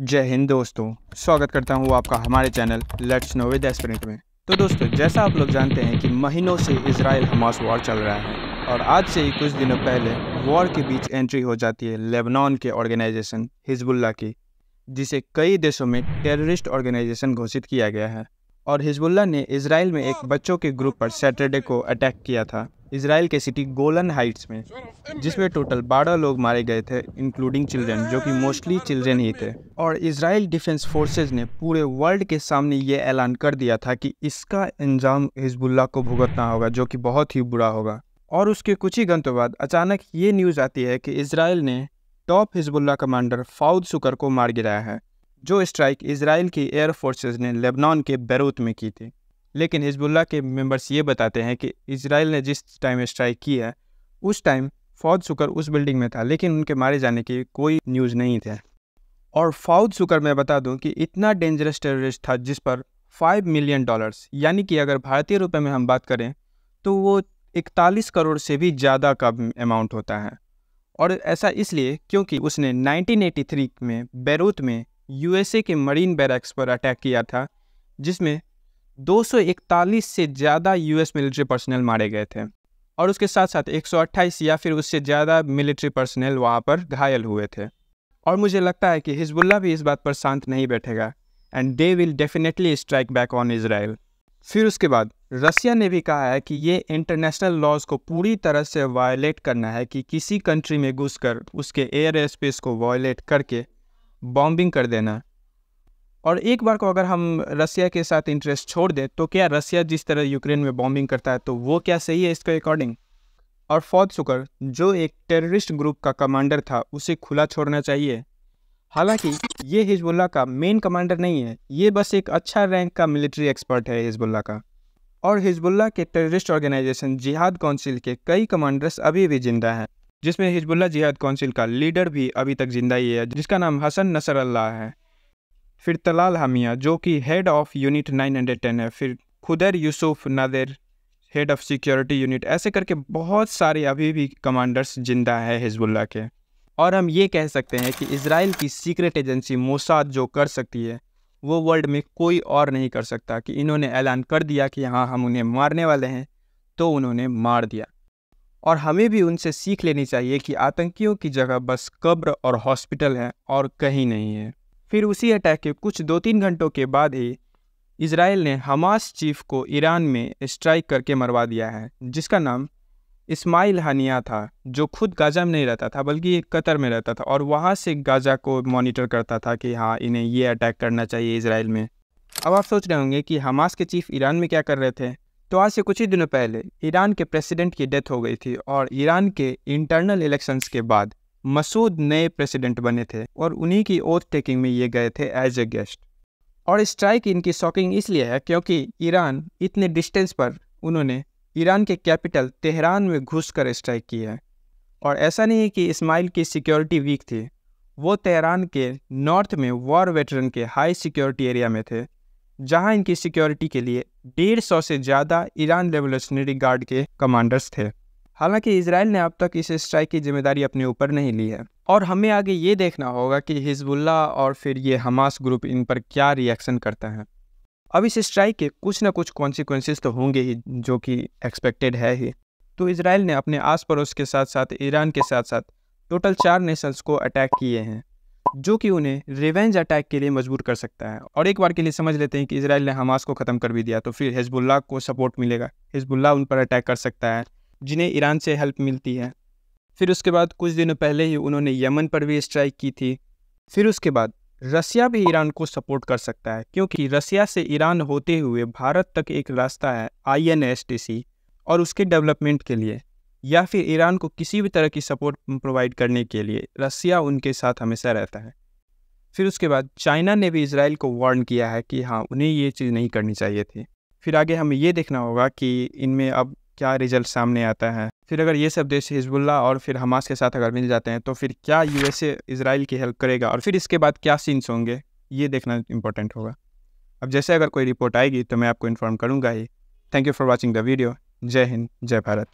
जय हिंद दोस्तों, स्वागत करता हूँ आपका हमारे channel let's know with aspirant में। तो दोस्तों, जैसा आप लोग जानते हैं कि महीनों से इजराइल हमास वॉर चल रहा है और आज से ही कुछ दिनों पहले वॉर के बीच एंट्री हो जाती है लेबनान के ऑर्गेनाइजेशन हिजबुल्लाह की, जिसे कई देशों में टेररिस्ट ऑर्गेनाइजेशन घोषित किया गया है। और हिजबुल्लाह ने इजराइल में एक बच्चों के ग्रुप पर सैटरडे को अटैक किया था इजराइल के सिटी गोलन हाइट्स में, जिसमें टोटल 12 लोग मारे गए थे इंक्लूडिंग चिल्ड्रन, जो कि मोस्टली चिल्ड्रन ही थे। और इजराइल डिफेंस फोर्सेज ने पूरे वर्ल्ड के सामने ये ऐलान कर दिया था कि इसका अंजाम हिजबुल्लाह को भुगतना होगा, जो कि बहुत ही बुरा होगा। और उसके कुछ ही घंटों बाद अचानक ये न्यूज़ आती है कि इजराइल ने टॉप हिजबुल्लाह कमांडर फाउद शुकर को मार गिराया है, जो स्ट्राइक इजराइल की एयर फोर्सेज ने लेबनान के बैरूत में की थी। लेकिन हिजबुल्लाह के मेंबर्स ये बताते हैं कि इजराइल ने जिस टाइम स्ट्राइक की है उस टाइम फाउद शुकर उस बिल्डिंग में था, लेकिन उनके मारे जाने की कोई न्यूज़ नहीं थे। और फाउद शुकर मैं बता दूं कि इतना डेंजरस टेररिस्ट था जिस पर $5 मिलियन, यानी कि अगर भारतीय रुपए में हम बात करें तो वो 41 करोड़ से भी ज़्यादा का अमाउंट होता है। और ऐसा इसलिए क्योंकि उसने 1983 में बैरूत में यूएसए के मरीन बैरक्स पर अटैक किया था, जिसमें 241 से ज़्यादा यूएस मिलिट्री पर्सनल मारे गए थे और उसके साथ साथ 128 या फिर उससे ज़्यादा मिलिट्री पर्सनल वहाँ पर घायल हुए थे। और मुझे लगता है कि हिजबुल्लाह भी इस बात पर शांत नहीं बैठेगा and they will definitely strike back on Israel. फिर उसके बाद रसिया ने भी कहा है कि ये इंटरनेशनल लॉज को पूरी तरह से वायलेट करना है कि किसी कंट्री में घुसकर उसके एयर स्पेस को वायलेट करके बॉम्बिंग कर देना। और एक बार को अगर हम रसिया के साथ इंटरेस्ट छोड़ दें तो क्या रसिया जिस तरह यूक्रेन में बॉम्बिंग करता है तो वो क्या सही है इसके अकॉर्डिंग? और फाउद शुकर जो एक टेररिस्ट ग्रुप का कमांडर था उसे खुला छोड़ना चाहिए। हालांकि ये हिजबुल्लाह का मेन कमांडर नहीं है, ये बस एक अच्छा रैंक का मिलिट्री एक्सपर्ट है हिजबुल्लाह का। और हिजबुल्लाह के टेररिस्ट ऑर्गेनाइजेशन जिहाद काउंसिल के कई कमांडर्स अभी भी जिंदा हैं, जिसमें हिजबुल्लाह जिहाद काउंसिल का लीडर भी अभी तक जिंदा ही है, जिसका नाम हसन नसरल्लाह है। फिर तलाल हमिया जो कि हेड ऑफ यूनिट 910 है। फिर खुदर Yusuf Nadir head of security unit. ऐसे करके बहुत सारे अभी भी कमांडर्स जिंदा है हिजबुल्लाह के। और हम ये कह सकते हैं कि इजराइल की सीक्रेट एजेंसी मोसाद जो कर सकती है वो वर्ल्ड में कोई और नहीं कर सकता, कि इन्होंने ऐलान कर दिया कि हाँ हम उन्हें मारने वाले हैं तो उन्होंने मार दिया। और हमें भी उनसे सीख लेनी चाहिए कि आतंकियों की जगह बस कब्र और हॉस्पिटल है और कहीं नहीं है। फिर उसी अटैक के कुछ 2-3 घंटों के बाद ही इजराइल ने हमास चीफ को ईरान में स्ट्राइक करके मरवा दिया है, जिसका नाम इस्माइल हानिया था, जो खुद गाजा में नहीं रहता था बल्कि कतर में रहता था और वहाँ से गाजा को मॉनिटर करता था कि हाँ इन्हें ये अटैक करना चाहिए इजराइल में। अब आप सोच रहे होंगे कि हमास के चीफ ईरान में क्या कर रहे थे। तो आज से कुछ ही दिनों पहले ईरान के प्रेसिडेंट की डेथ हो गई थी और ईरान के इंटरनल इलेक्शंस के बाद मसूद नए प्रेसिडेंट बने थे और उन्हीं की ओथ टेकिंग में ये गए थे एज ए गेस्ट। और स्ट्राइक इनकी शॉकिंग इसलिए है क्योंकि ईरान इतने डिस्टेंस पर उन्होंने ईरान के कैपिटल तेहरान में घुसकर स्ट्राइक की है। और ऐसा नहीं है कि इस्माइल की सिक्योरिटी वीक थी, वो तेहरान के नॉर्थ में वॉर वेटरन के हाई सिक्योरिटी एरिया में थे, जहां इनकी सिक्योरिटी के लिए 150 से ज़्यादा ईरान रेवोल्यूशनरी गार्ड के कमांडर्स थे। हालांकि इजराइल ने अब तक इस स्ट्राइक की जिम्मेदारी अपने ऊपर नहीं ली है और हमें आगे ये देखना होगा कि हिजबुल्लाह और फिर ये हमास ग्रुप इन पर क्या रिएक्शन करता है। अब इस स्ट्राइक के कुछ ना कुछ कॉन्सिक्वेंसेस तो होंगे ही, जो कि एक्सपेक्टेड है ही। तो इजराइल ने अपने आस पड़ोस के साथ साथ ईरान के साथ साथ टोटल 4 नेशंस को अटैक किए हैं, जो कि उन्हें रिवेंज अटैक के लिए मजबूर कर सकता है। और एक बार के लिए समझ लेते हैं कि इजराइल ने हमास को ख़त्म कर भी दिया तो फिर हिजबुल्लाह को सपोर्ट मिलेगा, हिजबुल्लाह उन पर अटैक कर सकता है जिन्हें ईरान से हेल्प मिलती है। फिर उसके बाद कुछ दिनों पहले ही उन्होंने यमन पर भी स्ट्राइक की थी। फिर उसके बाद रसिया भी ईरान को सपोर्ट कर सकता है, क्योंकि रसिया से ईरान होते हुए भारत तक एक रास्ता है INSTC, और उसके डेवलपमेंट के लिए या फिर ईरान को किसी भी तरह की सपोर्ट प्रोवाइड करने के लिए रसिया उनके साथ हमेशा रहता है। फिर उसके बाद चाइना ने भी इजराइल को वार्न किया है कि हाँ उन्हें ये चीज़ नहीं करनी चाहिए थी। फिर आगे हमें ये देखना होगा कि इनमें अब क्या रिजल्ट सामने आता है। फिर अगर ये सब देश हिजबुल्लाह और फिर हमास के साथ अगर मिल जाते हैं तो फिर क्या यूएसए इजराइल की हेल्प करेगा और फिर इसके बाद क्या सीन्स होंगे, ये देखना इंपॉर्टेंट होगा। अब जैसे अगर कोई रिपोर्ट आएगी तो मैं आपको इन्फॉर्म करूँगा ही। Thank you for watching the video. जय हिंद, जय भारत।